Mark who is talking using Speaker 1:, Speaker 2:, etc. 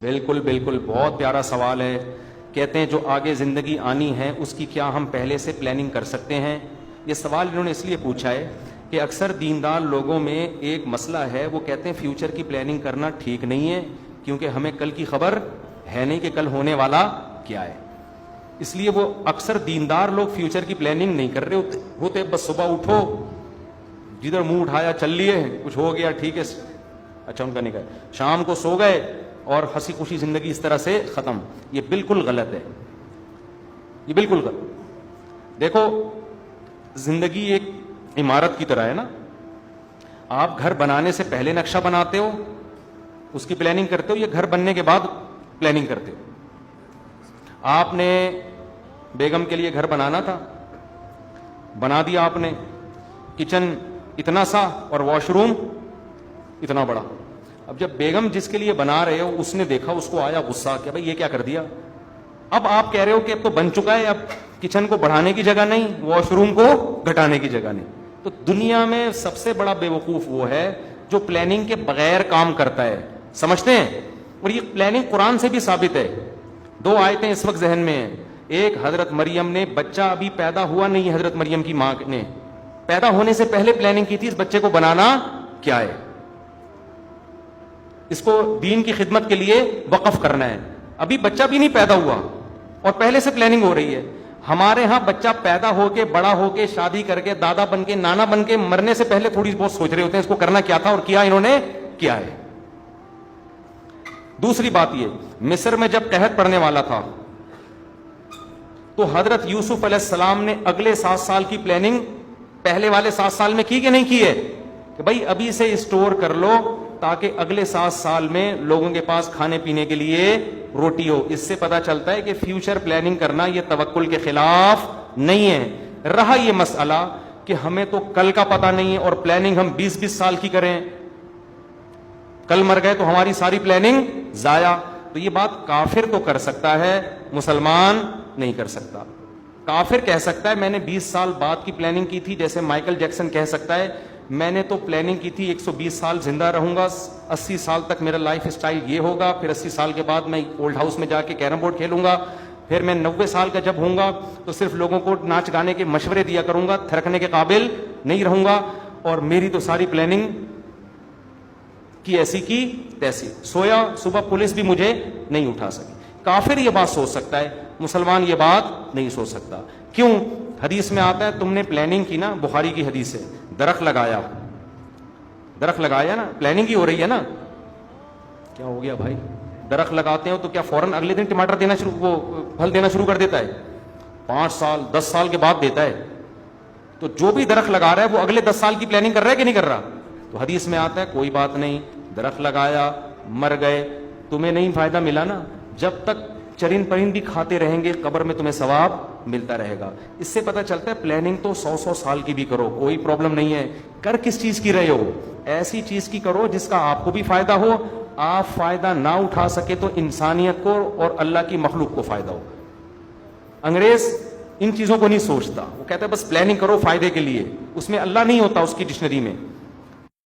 Speaker 1: بالکل بالکل، بہت پیارا سوال ہے. کہتے ہیں جو آگے زندگی آنی ہے اس کی کیا ہم پہلے سے پلاننگ کر سکتے ہیں؟ یہ سوال انہوں نے اس لیے پوچھا ہے کہ اکثر دیندار لوگوں میں ایک مسئلہ ہے، وہ کہتے ہیں فیوچر کی پلاننگ کرنا ٹھیک نہیں ہے کیونکہ ہمیں کل کی خبر ہے نہیں کہ کل ہونے والا کیا ہے. اس لیے وہ اکثر دیندار لوگ فیوچر کی پلاننگ نہیں کر رہے ہوتے. بس صبح اٹھو، جدھر منہ اٹھایا چل لیے، کچھ ہو گیا ٹھیک ہے، اچھا ان کا نکاح، شام کو سو گئے اور ہنسی خوشی زندگی اس طرح سے ختم. یہ بالکل غلط ہے، یہ بالکل غلط. دیکھو زندگی ایک عمارت کی طرح ہے نا. آپ گھر بنانے سے پہلے نقشہ بناتے ہو، اس کی پلاننگ کرتے ہو، یا گھر بننے کے بعد پلاننگ کرتے ہو؟ آپ نے بیگم کے لیے گھر بنانا تھا، بنا دیا آپ نے. کچن اتنا سا اور واش روم اتنا بڑا. اب جب بیگم جس کے لیے بنا رہے ہو اس نے دیکھا، اس کو آیا غصہ کہ بھائی یہ کیا کر دیا. اب آپ کہہ رہے ہو کہ اب تو بن چکا ہے، اب کچن کو بڑھانے کی جگہ نہیں، واش روم کو گھٹانے کی جگہ نہیں. تو دنیا میں سب سے بڑا بے وقوف وہ ہے جو پلاننگ کے بغیر کام کرتا ہے. سمجھتے ہیں؟ اور یہ پلاننگ قرآن سے بھی ثابت ہے. 2 آیتیں اس وقت ذہن میں ہیں. ایک حضرت مریم نے، بچہ ابھی پیدا ہوا نہیں، حضرت مریم کی ماں نے پیدا ہونے سے پہلے پلاننگ کی تھی اس بچے کو بنانا کیا ہے، اس کو دین کی خدمت کے لیے وقف کرنا ہے. ابھی بچہ بھی نہیں پیدا ہوا اور پہلے سے پلاننگ ہو رہی ہے. ہمارے ہاں بچہ پیدا ہو کے، بڑا ہو کے، شادی کر کے، دادا بن کے، نانا بن کے، مرنے سے پہلے تھوڑی بہت سوچ رہے ہوتے ہیں اس کو کرنا کیا تھا، اور کیا انہوں نے کیا ہے. دوسری بات یہ، مصر میں جب قحط پڑنے والا تھا تو حضرت یوسف علیہ السلام نے اگلے 7 سال کی پلاننگ پہلے والے 7 سال میں کی کہ نہیں کی ہے؟ کہ بھائی ابھی سے اسٹور کر لو تاکہ اگلے 7 سال میں لوگوں کے پاس کھانے پینے کے لیے روٹی ہو. اس سے پتا چلتا ہے کہ فیوچر پلاننگ کرنا یہ توکل کے خلاف نہیں ہے. رہا یہ مسئلہ کہ ہمیں تو کل کا پتا نہیں ہے اور پلاننگ ہم 20-20 سال کی کریں، کل مر گئے تو ہماری ساری پلاننگ ضائع. تو یہ بات کافر تو کر سکتا ہے، مسلمان نہیں کر سکتا. کافر کہہ سکتا ہے میں نے 20 سال بعد کی پلاننگ کی تھی، جیسے مائیکل جیکسن کہہ سکتا ہے میں نے تو پلاننگ کی تھی 120 سال زندہ رہوں گا، 80 سال تک میرا لائف اسٹائل یہ ہوگا، پھر 80 سال کے بعد میں اولڈ ہاؤس میں جا کے کیرم بورڈ کھیلوں گا، پھر میں 90 سال کا جب ہوں گا تو صرف لوگوں کو ناچ گانے کے مشورے دیا کروں گا، تھرکنے کے قابل نہیں رہوں گا، اور میری تو ساری پلاننگ کی ایسی کی تیسی. سویا صبح پولیس بھی مجھے نہیں اٹھا سکی. کافر یہ بات سوچ سکتا ہے، مسلمان یہ بات نہیں سوچ سکتا. کیوں؟ حدیث میں آتا ہے تم نے پلاننگ کی نا، بخاری کی حدیث ہے، درخت لگایا نا، پلاننگ ہی ہو رہی ہے نا. کیا ہو گیا بھائی؟ درخت لگاتے ہو تو کیا فوراً اگلے دن ٹماٹر دینا شروع، وہ پھل دینا شروع کر دیتا ہے؟ 5 سال 10 سال کے بعد دیتا ہے. تو جو بھی درخت لگا رہا ہے وہ اگلے 10 سال کی پلاننگ کر رہا ہے کہ نہیں کر رہا؟ تو حدیث میں آتا ہے کوئی بات نہیں، درخت لگایا، مر گئے، تمہیں نہیں فائدہ ملا نا، جب تک چرند پرند بھی کھاتے رہیں گے قبر میں تمہیں ثواب ملتا رہے گا. اس سے پتہ چلتا ہے پلاننگ تو 100 سال کی بھی کرو، کوئی پرابلم نہیں ہے. کر کس چیز کی رہے ہو؟ ایسی چیز کی کرو جس کا آپ کو بھی فائدہ ہو، آپ فائدہ نہ اٹھا سکے تو انسانیت کو اور اللہ کی مخلوق کو فائدہ ہو. انگریز ان چیزوں کو نہیں سوچتا، وہ کہتا ہے بس پلاننگ کرو فائدے کے لیے، اس میں اللہ نہیں ہوتا اس کی ڈکشنری میں.